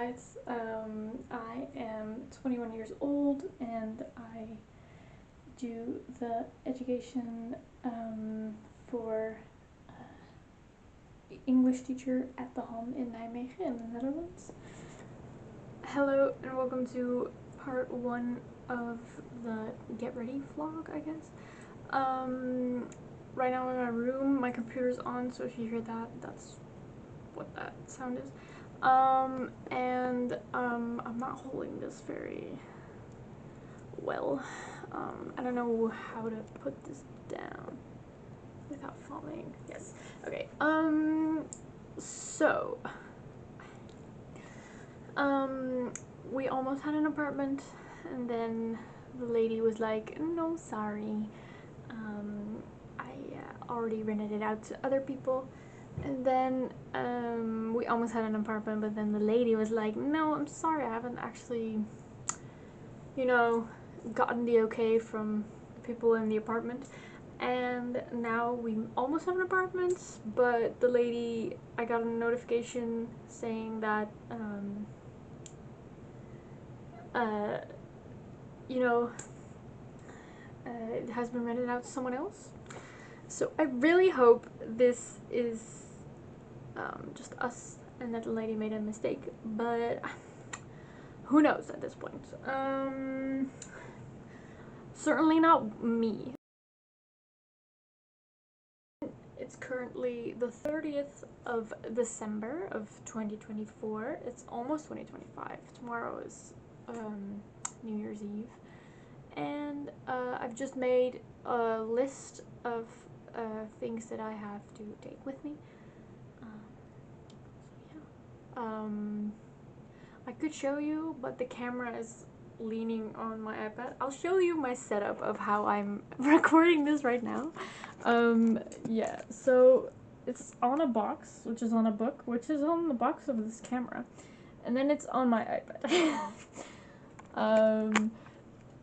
guys. I am 21 years old and I do the education for English teacher at the Ham in Nijmegen in the Netherlands. Hello and welcome to part 1 of the Get Ready vlog, I guess. Right now I'm in my room, my computer's on, so if you hear that, that's what that sound is. I'm not holding this very well. I don't know how to put this down without falling. Yes. Okay. So we almost had an apartment, and then the lady was like, no, sorry. I already rented it out to other people. And then we almost had an apartment, but then the lady was like, no, I'm sorry, I haven't actually, gotten the okay from people in the apartment. And now we almost have an apartment, but the lady, I got a notification saying that, it has been rented out to someone else. So I really hope this is just us and that the lady made a mistake, but who knows at this point. Certainly not me. It's currently the 30th of December of 2024. It's almost 2025. Tomorrow is New Year's Eve. And I've just made a list of things that I have to take with me. I could show you, but the camera is leaning on my iPad. I'll show you my setup of how I'm recording this right now. Yeah, so it's on a box, which is on a book, which is on the box of this camera, and then it's on my iPad.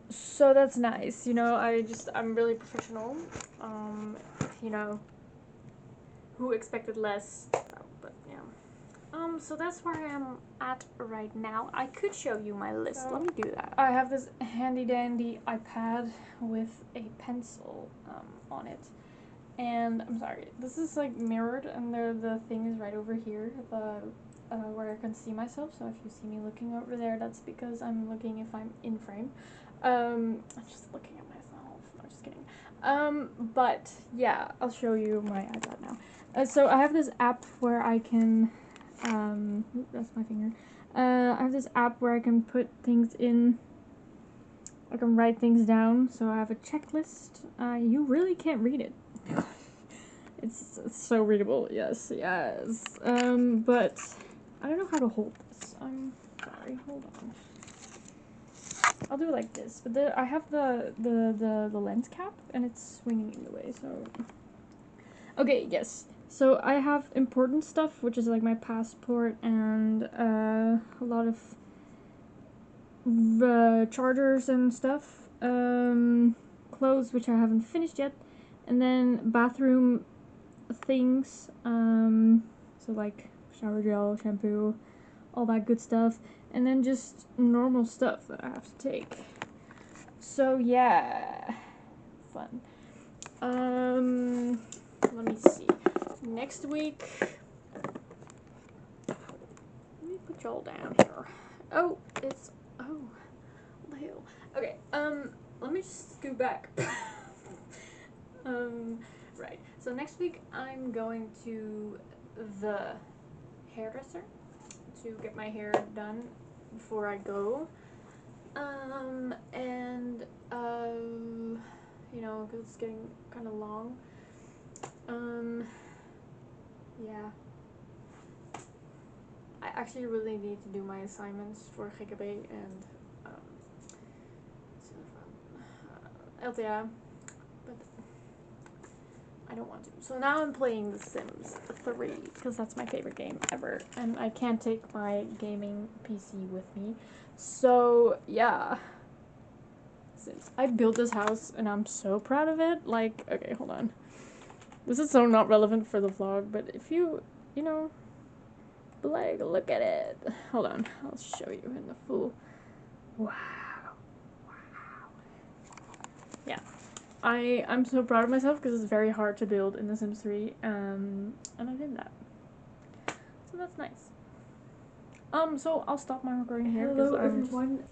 So that's nice, I'm really professional. Who expected less? But yeah. So that's where I am at right now. I could show you my list. Let me do that. I have this handy dandy iPad with a pencil on it. And I'm sorry, this is like mirrored, and the thing is right over here, where I can see myself. So if you see me looking over there, that's because I'm looking if I'm in frame. I'm just looking at myself. I'm just kidding. But yeah, I'll show you my iPad now. So I have this app where I can, that's my finger. I have this app where I can put things in. I can write things down. So I have a checklist. You really can't read it. It's so readable. Yes. But I don't know how to hold this. I'm sorry. Hold on. I'll do it like this, but I have the lens cap, and it's swinging in the way, so... Okay, yes. So I have important stuff, which is like my passport and a lot of chargers and stuff. Clothes, which I haven't finished yet. And then bathroom things. So like shower gel, shampoo, all that good stuff. And then just normal stuff that I have to take. So yeah, fun. Let me see. Next week, let me put y'all down here. Oh, what the hell? Okay, let me just scoot back. Right. So next week I'm going to the hairdresser to get my hair done before I go, because it's getting kind of long. Yeah. I actually really need to do my assignments for GKB and LTA, but I don't want to. So now I'm playing The Sims 3, because that's my favorite game ever, and I can't take my gaming PC with me. So, yeah. Sims. I built this house, and I'm so proud of it. Like, okay, hold on. This is so not relevant for the vlog, but if you But like, look at it. Hold on, I'll show you in the full. Wow. Yeah, I'm so proud of myself because it's very hard to build in The Sims 3, and I did that. So that's nice. So I'll stop my recording here. Hello everyone.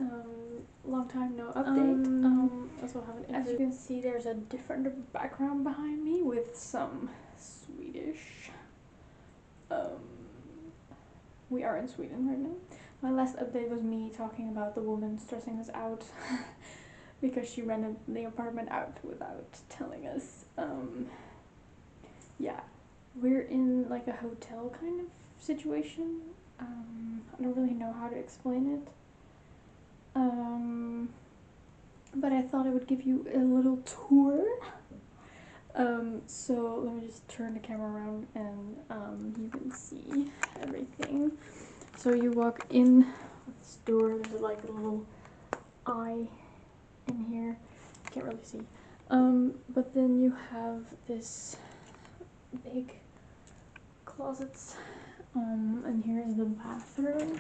Long time no update. Also have an as you can see, there's a different background behind me with some Swedish. We are in Sweden right now. My last update was me talking about the woman stressing us out because she rented the apartment out without telling us. Yeah, we're in like a hotel kind of situation. I don't really know how to explain it. But I thought I would give you a little tour. So let me just turn the camera around and you can see everything. So you walk in this door, there's like a little eye in here. Can't really see. But then you have this big closets. And here's the bathroom.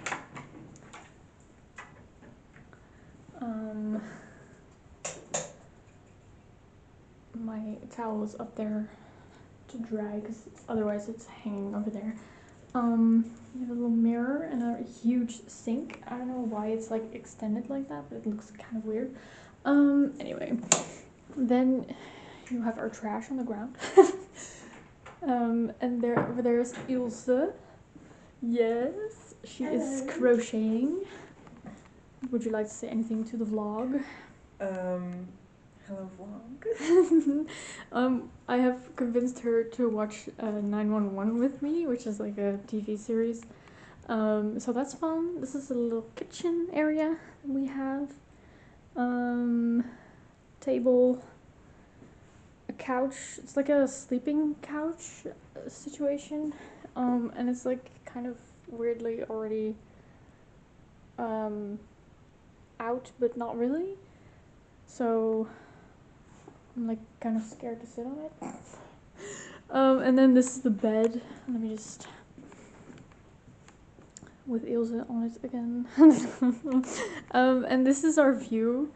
My towel is up there to dry because otherwise it's hanging over there. You have a little mirror and a huge sink. I don't know why it's like extended like that, but it looks kind of weird. Anyway, then you have our trash on the ground. And over there is Ilse. Yes, she is crocheting. Would you like to say anything to the vlog? Hello vlog. I have convinced her to watch 911 with me, which is like a TV series. So that's fun. This is a little kitchen area we have. Table, a couch. It's like a sleeping couch situation. And it's like kind of weirdly already out, but not really. So I'm like kind of scared to sit on it. And then this is the bed. Let me just, with Ilse on it again. And this is our view.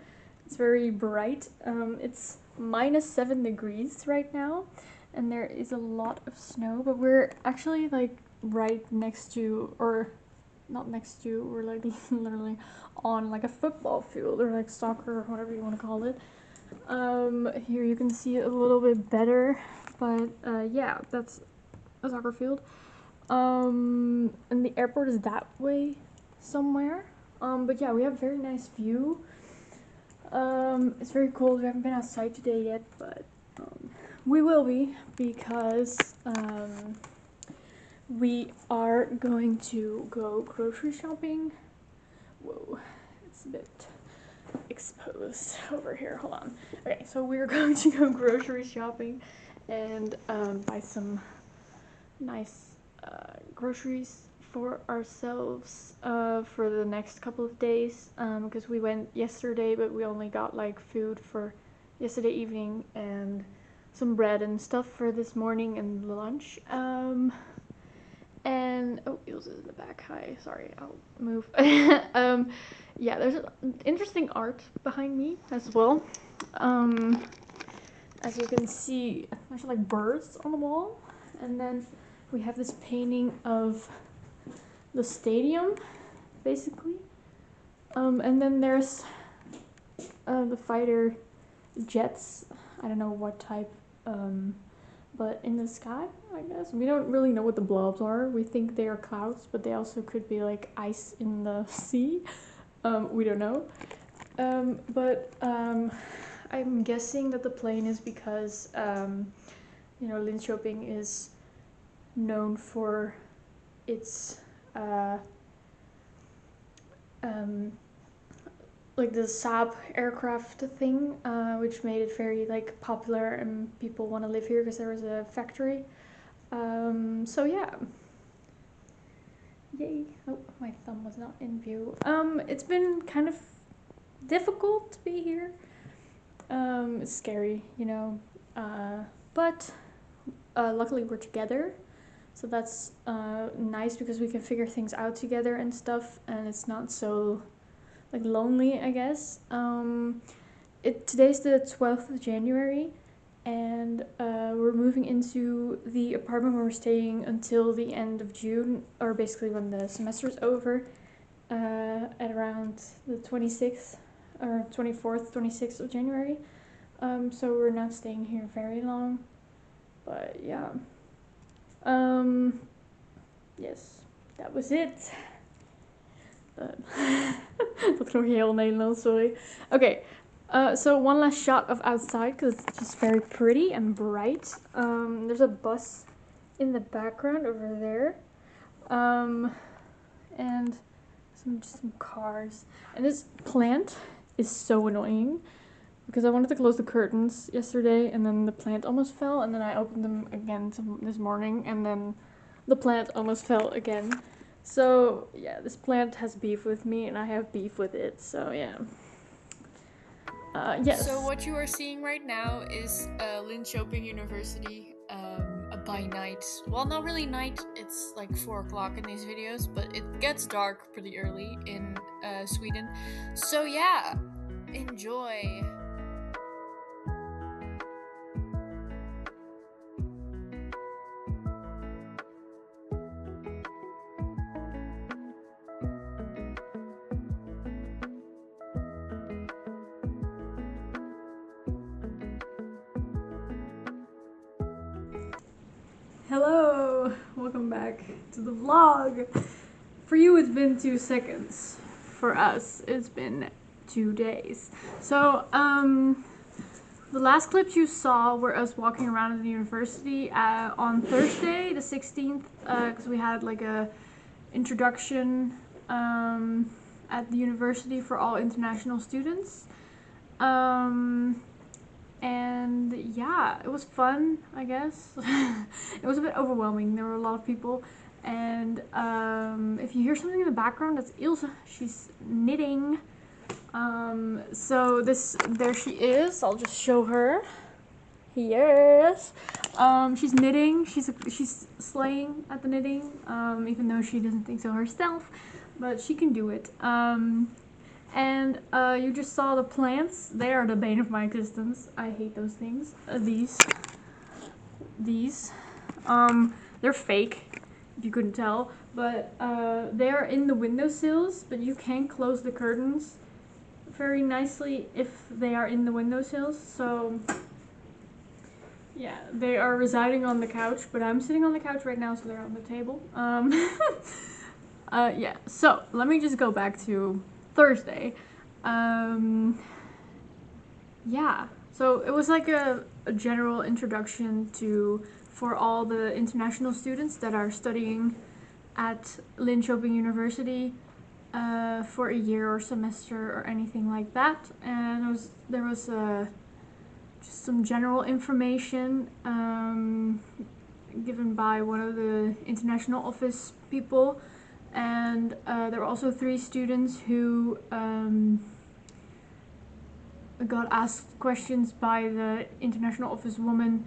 It's very bright. It's -7 degrees right now, and there is a lot of snow, but we're actually like right next to, or not next to, we're like literally on like a football field or like soccer or whatever you want to call it. Here you can see it a little bit better, but yeah, that's a soccer field. And the airport is that way somewhere. But yeah, we have a very nice view. It's very cold. We haven't been outside today yet, but we will be, because we are going to go grocery shopping. Whoa, it's a bit exposed over here. Hold on. Okay, so we're going to go grocery shopping and buy some nice groceries for ourselves for the next couple of days, because we went yesterday, but we only got like food for yesterday evening and some bread and stuff for this morning and lunch. And oh, Ilse is in the back. Hi, sorry, I'll move. Yeah, there's interesting art behind me as well. As you can see, there's like birds on the wall, and then we have this painting of the stadium, basically. And then there's the fighter jets. I don't know what type, but in the sky, I guess. We don't really know what the blobs are. We think they are clouds, but they also could be like ice in the sea. We don't know. But I'm guessing that the plane is because, you know, Linköping is known for its like the Saab aircraft thing, which made it very like popular, and people want to live here because there was a factory. So yeah, yay. Oh, my thumb was not in view. It's been kind of difficult to be here. It's scary, you know, but luckily we're together, So that's nice because we can figure things out together and stuff, and it's not so like lonely, I guess. Today's the 12th of January, and we're moving into the apartment where we're staying until the end of June, or basically when the semester is over, at around the 26th or 24th, 26th of January. So we're not staying here very long, but yeah. Yes, that was it. Dat klonk heel Nederlands, sorry. Okay, so one last shot of outside because it's just very pretty and bright. There's a bus in the background over there, and some cars. And this plant is so annoying because I wanted to close the curtains yesterday, and then the plant almost fell, and then I opened them again this morning, and then the plant almost fell again. So yeah, this plant has beef with me, and I have beef with it. So yeah. Yes. So what you are seeing right now is Linköping University by night. Well, not really night. It's like 4 o'clock in these videos, but it gets dark pretty early in Sweden. So yeah, enjoy. Hello, welcome back to the vlog. For you it's been 2 seconds. For us it's been 2 days. So the last clips you saw were us walking around in the university on Thursday the 16th, because we had like a introduction at the university for all international students. And yeah, it was fun, I guess. It was a bit overwhelming. There were a lot of people. And if you hear something in the background, that's Ilse. She's knitting. So there she is. I'll just show her. Yes. She's knitting. She's slaying at the knitting, even though she doesn't think so herself. But she can do it. And you just saw the plants. They are the bane of my existence. I hate those things. These. They're fake, if you couldn't tell. But they are in the windowsills, but you can close the curtains very nicely if they are in the windowsills. So yeah, they are residing on the couch, but I'm sitting on the couch right now, so they're on the table. Yeah, so let me just go back to Thursday. Yeah, so it was like a general introduction for all the international students that are studying at Linköping University for a year or semester or anything like that. And there was just some general information given by one of the international office people. And there were also 3 students who got asked questions by the international office woman,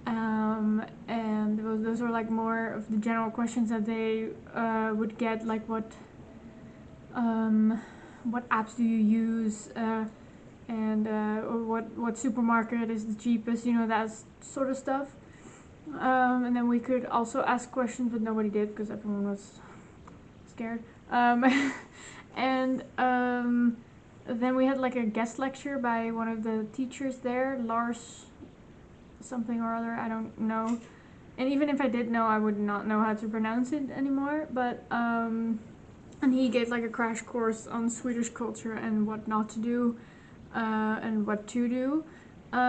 and those were like more of the general questions that they would get, like what apps do you use, and what supermarket is the cheapest, that sort of stuff. And then we could also ask questions, but nobody did because everyone was scared. And then we had like a guest lecture by one of the teachers there, Lars something or other, I don't know. And even if I did know, I would not know how to pronounce it anymore. But and he gave like a crash course on Swedish culture and what not to do and what to do.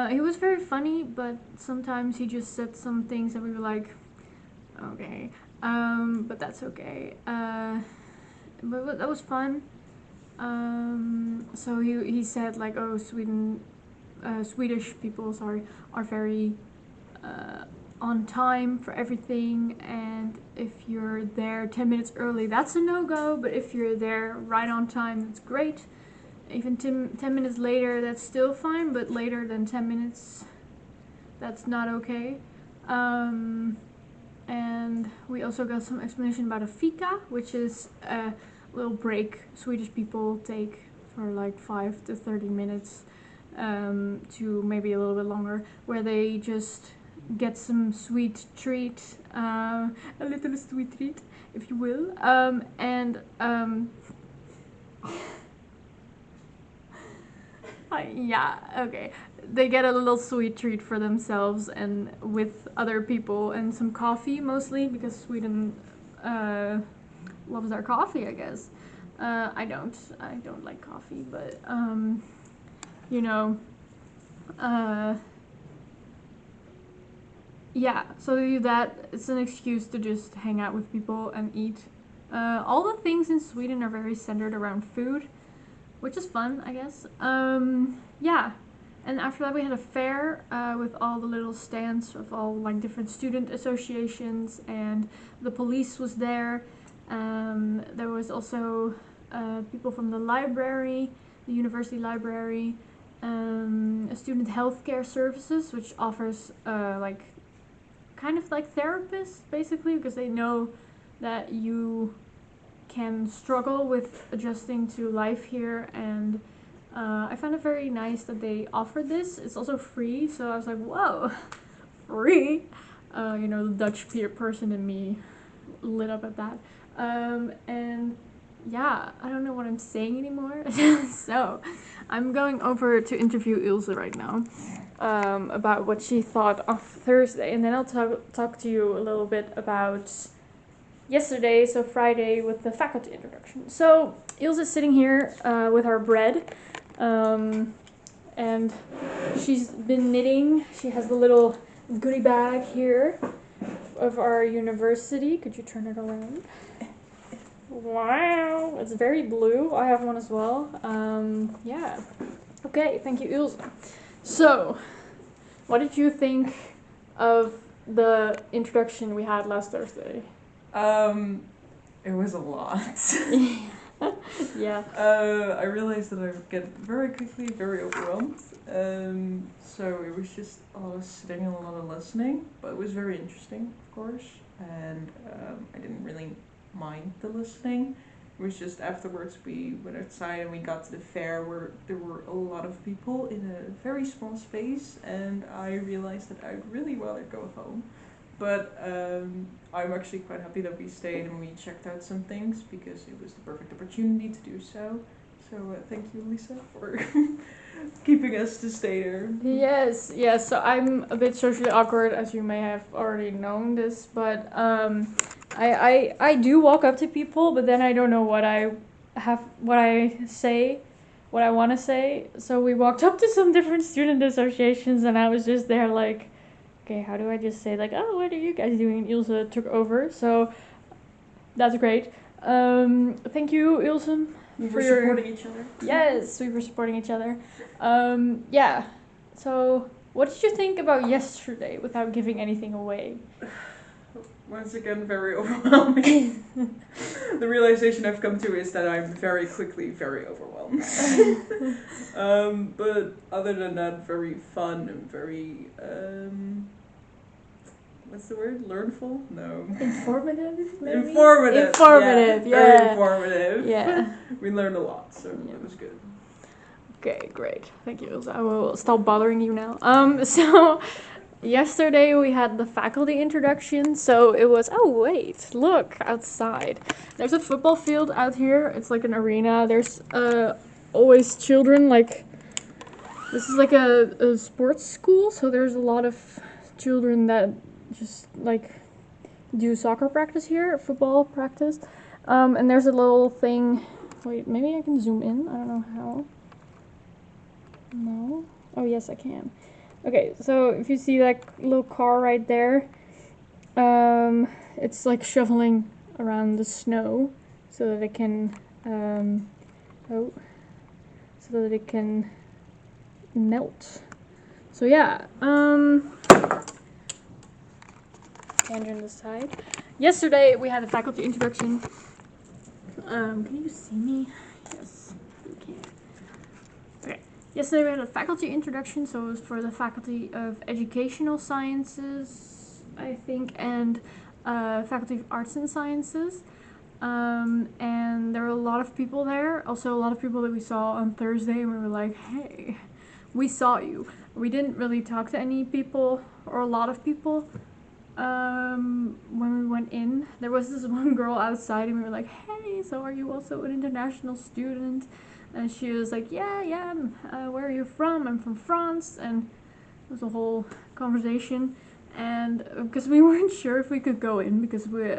He was very funny, but sometimes he just said some things that we were like, okay. But that's okay. But that was fun. So he said like, oh, Swedish people, are very on time for everything, and if you're there 10 minutes early, that's a no-go, but if you're there right on time, that's great. Even 10 minutes later, that's still fine, but later than 10 minutes, that's not okay. and we also got some explanation about a fika, which is a little break Swedish people take for like 5 to 30 minutes to maybe a little bit longer, where they just get some sweet treat, a little sweet treat, if you will, yeah, okay. They get a little sweet treat for themselves and with other people, and some coffee mostly, because Sweden loves their coffee, I guess. I don't like coffee, but you know, yeah. So they do that. It's an excuse to just hang out with people and eat. All the things in Sweden are very centered around food, which is fun, I guess. Yeah. And after that we had a fair with all the little stands of all like different student associations, and the police was there. There was also people from the library, the university library, student healthcare services, which offers like kind of like therapists basically, because they know that you can struggle with adjusting to life here, and I found it very nice that they offered this. It's also free, so I was like, whoa, free. You know, the Dutch person in me lit up at that. And yeah, I don't know what I'm saying anymore. So I'm going over to interview Ilse right now about what she thought of Thursday, and then I'll talk to you a little bit about yesterday, so Friday, with the faculty introduction. So Ilse is sitting here with our bread, and she's been knitting. She has the little goodie bag here of our university. Could you turn it around? Wow, it's very blue. I have one as well. Yeah. Okay, thank you, Ilse. So, what did you think of the introduction we had last Thursday? It was a lot. Yeah. I realized that I would get very quickly very overwhelmed. So it was just a lot of sitting and a lot of listening, but it was very interesting, of course, and I didn't really mind the listening. It was just afterwards we went outside and we got to the fair where there were a lot of people in a very small space, and I realized that I'd really rather go home. But I'm actually quite happy that we stayed and we checked out some things, because it was the perfect opportunity to do so. So thank you, Lisa, for keeping us to stay there. Yes. So I'm a bit socially awkward, as you may have already known this, but I do walk up to people, but then I don't know what I want to say. So we walked up to some different student associations, and I was just there like, okay, how do I just say like, oh, what are you guys doing? And Ilse took over, so that's great. Thank you, Ilse. We were supporting each other. Yes, we were supporting each other. Yeah. So, what did you think about yesterday, without giving anything away? Once again, very overwhelming. The realization I've come to is that I'm very quickly very overwhelmed. But other than that, very fun and very, what's the word? Learnful? No. Informative, maybe? Informative, yeah. Very informative. Yeah. We learned a lot, so it was good. Okay, great. Thank you, Ilse. I will stop bothering you now. So yesterday we had the faculty introduction, so it was, oh wait, look, outside. There's a football field out here. It's like an arena. There's always children, like, this is like a sports school, so there's a lot of children that just, like, do soccer practice here, football practice. And there's a little thing, wait, maybe I can zoom in, I don't know how. No? Oh, yes, I can. Okay, so if you see that little car right there, it's like shoveling around the snow so that it can, melt. So yeah, tangent aside. Yesterday we had a faculty introduction. Can you see me? Yes, you can. Okay. Yesterday we had a faculty introduction, so it was for the Faculty of Educational Sciences, I think, and Faculty of Arts and Sciences. And there were a lot of people there, also a lot of people that we saw on Thursday, and we were like, hey, we saw you. We didn't really talk to any people, or a lot of people, when we went in. There was this one girl outside, and we were like, hey, so are you also an international student? And she was like, yeah, where are you from? I'm from France. And it was a whole conversation. And because we weren't sure if we could go in, because we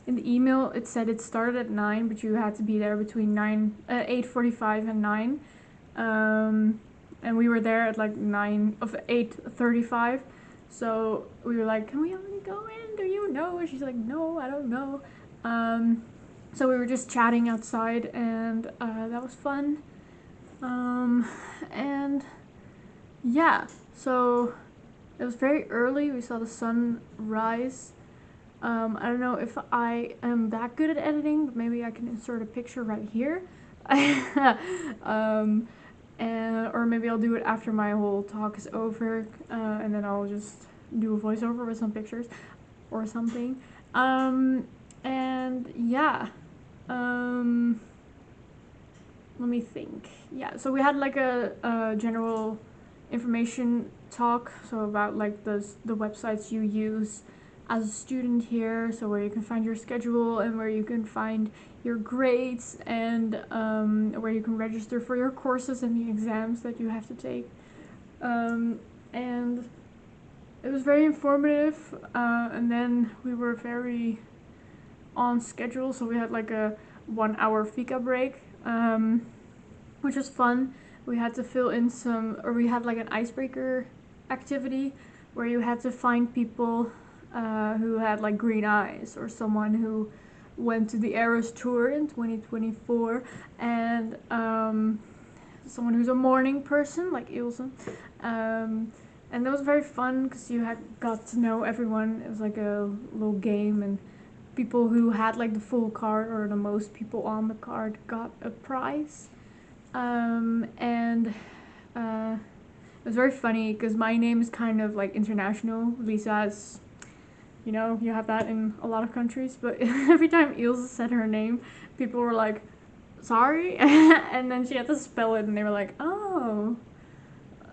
in the email it said it started at 9, but you had to be there between 8:45 and 9. And we were there at like 8:35. So we were like, can we already go in? Do you know? And she's like, no, I don't know. So we were just chatting outside, and that was fun. And yeah, so it was very early. We saw the sun rise. I don't know if I am that good at editing, but maybe I can insert a picture right here. Or maybe I'll do it after my whole talk is over, and then I'll just do a voiceover with some pictures or something. And yeah, let me think. Yeah, so we had like a general information talk, so about like the websites you use as a student here, so where you can find your schedule and where you can find your grades, and where you can register for your courses and the exams that you have to take. And it was very informative, and then we were very on schedule, so we had like a 1-hour fika break, which was fun. We had to fill in we had like an icebreaker activity where you had to find people who had like green eyes, or someone who went to the Eras tour in 2024, and someone who's a morning person like Ilse. And that was very fun because you got to know everyone. It was like a little game, and people who had like the full card, or the most people on the card, got a prize. And it was very funny because my name is kind of like international. Lisa's, you know, you have that in a lot of countries, but every time Ilse said her name, people were like, sorry? And then she had to spell it, and they were like, oh.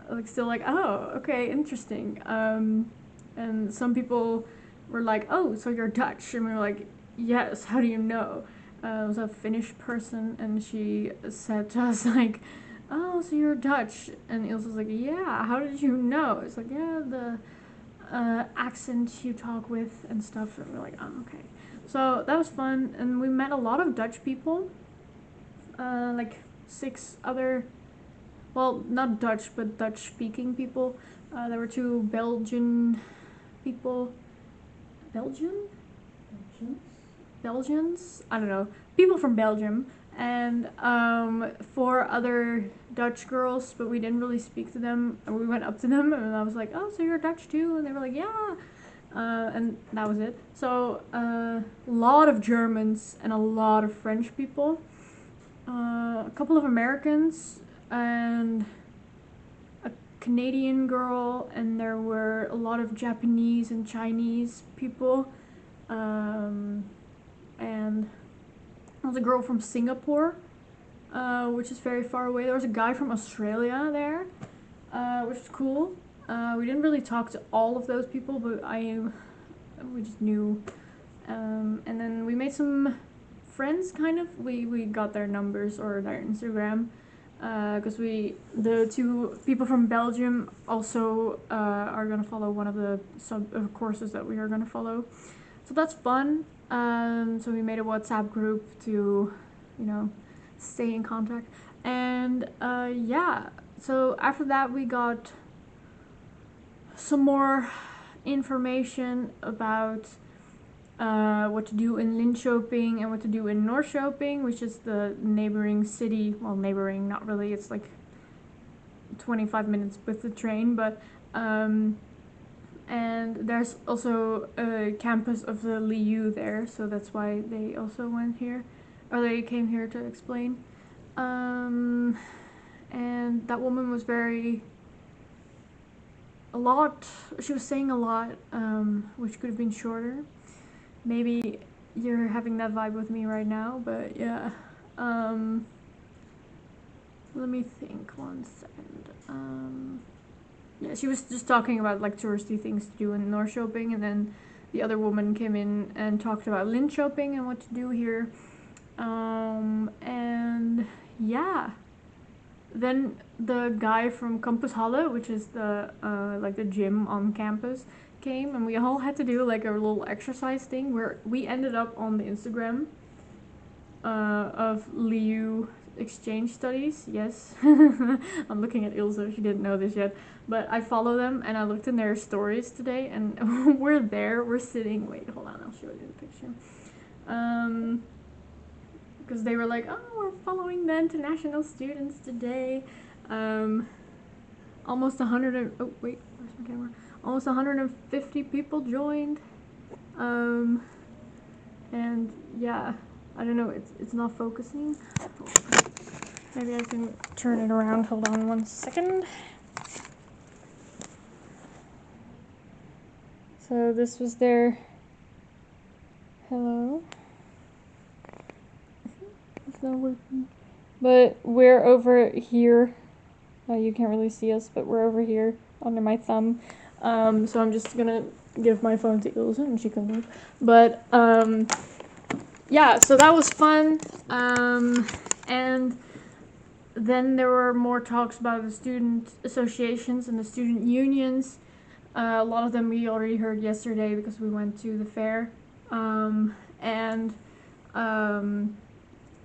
Like, still like, oh, okay, interesting. And some people were like, oh, so you're Dutch? And we were like, yes, how do you know? It was a Finnish person, and she said to us like, oh, so you're Dutch? And Ilse was like, yeah, how did you know? It's like, yeah, the accent you talk with and stuff. And we're like, oh, okay. So that was fun, and we met a lot of Dutch people, like 6 other, well, not Dutch, but Dutch-speaking people. There were 2 Belgian people. Belgians? I don't know. People from Belgium. And 4 other Dutch girls, but we didn't really speak to them. And we went up to them, and I was like, oh, so you're Dutch too? And they were like, yeah. And that was it. So a lot of Germans and a lot of French people. A couple of Americans, and a Canadian girl, and there were a lot of Japanese and Chinese people, and there was a girl from Singapore, which is very far away. There was a guy from Australia there, which is cool. We didn't really talk to all of those people, but we just knew. And then we made some friends, kind of. We got their numbers or their Instagram, because the 2 people from Belgium also are gonna follow one of the courses that we are gonna follow, so that's fun. So we made a WhatsApp group to, you know, stay in contact, and yeah. So after that, we got some more information about what to do in Linköping and what to do in Norrköping, which is the neighboring city. Well, neighboring, not really. It's like 25 minutes with the train, but and there's also a campus of the LiU there, so that's why they also went here, or they came here to explain. And that woman was she was saying a lot, which could have been shorter. maybe you're having that vibe with me right now, but yeah. Let me think 1 second. Yeah, she was just talking about like touristy things to do in Norrköping, and then the other woman came in and talked about Linköping and what to do here. And yeah, then the guy from Campus Halle, which is the like the gym on campus, came, and we all had to do like a little exercise thing where we ended up on the Instagram of Liu exchange studies. Yes. I'm looking at Ilse, she didn't know this yet, but I follow them and I looked in their stories today, and we're sitting, wait, hold on, I'll show you the picture. Because they were like, oh, we're following the international students today. Almost 100 oh wait, where's my camera? Almost 150 people joined. And yeah, I don't know, it's not focusing. Maybe I can turn it around. Hold on 1 second. So this was their hello. It's not working. But we're over here. You can't really see us, but we're over here under my thumb. So I'm just gonna give my phone to Ilse and she can move. But yeah, so that was fun. And then there were more talks about the student associations and the student unions. A lot of them we already heard yesterday because we went to the fair.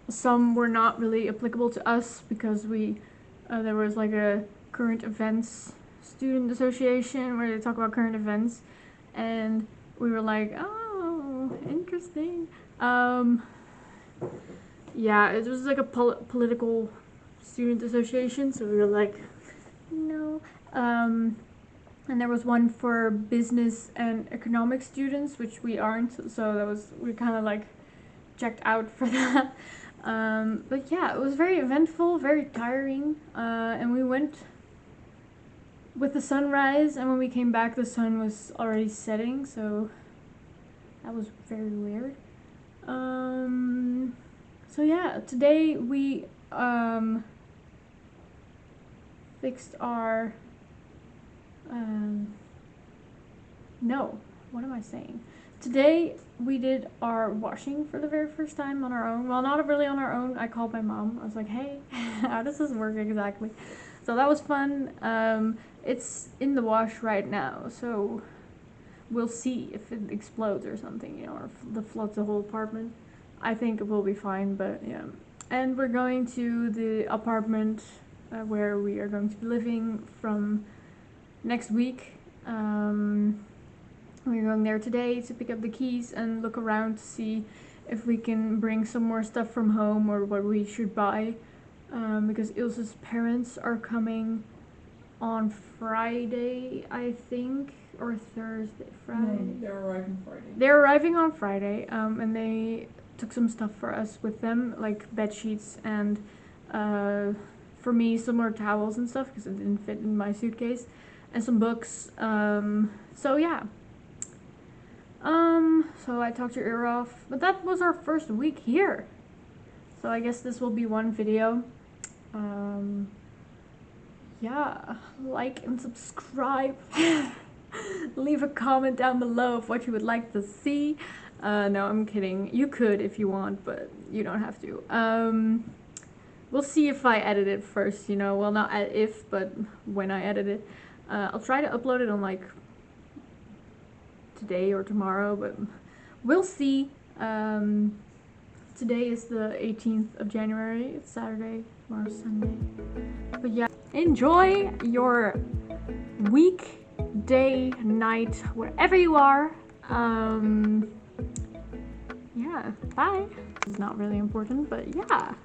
Some were not really applicable to us because there was like a current events student association where they talk about current events, and we were like, oh, interesting. Yeah, it was like a political student association, so we were like, no. And there was one for business and economic students, which we aren't, so we kind of like checked out for that. But yeah, it was very eventful, very tiring, and we went with the sunrise, and when we came back the sun was already setting, so that was very weird. So yeah, today we fixed our no, what am I saying? Today we did our washing for the very first time on our own. Well, not really on our own. I called my mom. I was like, hey, how does this work exactly? So that was fun. It's in the wash right now, so we'll see if it explodes or something, you know, or if it floods the whole apartment. I think it will be fine, but yeah. And we're going to the apartment where we are going to be living from next week. We're going there today to pick up the keys and look around to see if we can bring some more stuff from home or what we should buy, because Ilse's parents are coming on Friday, I think, or Thursday. Friday. No, they're arriving Friday. They're arriving on Friday, and they took some stuff for us with them, like bed sheets and for me some more towels and stuff because it didn't fit in my suitcase, and some books. So yeah. So I talked your ear off, but that was our first week here. So I guess this will be one video. Yeah, like and subscribe. Leave a comment down below of what you would like to see. No, I'm kidding. You could if you want, but you don't have to. We'll see if I edit it first, you know. Well, not if, but when I edit it. I'll try to upload it on like today or tomorrow, but we'll see. Today is the 18th of January. It's Saturday, tomorrow's Sunday. But yeah, enjoy your week, day, night, wherever you are. Yeah, bye. It's not really important, but yeah.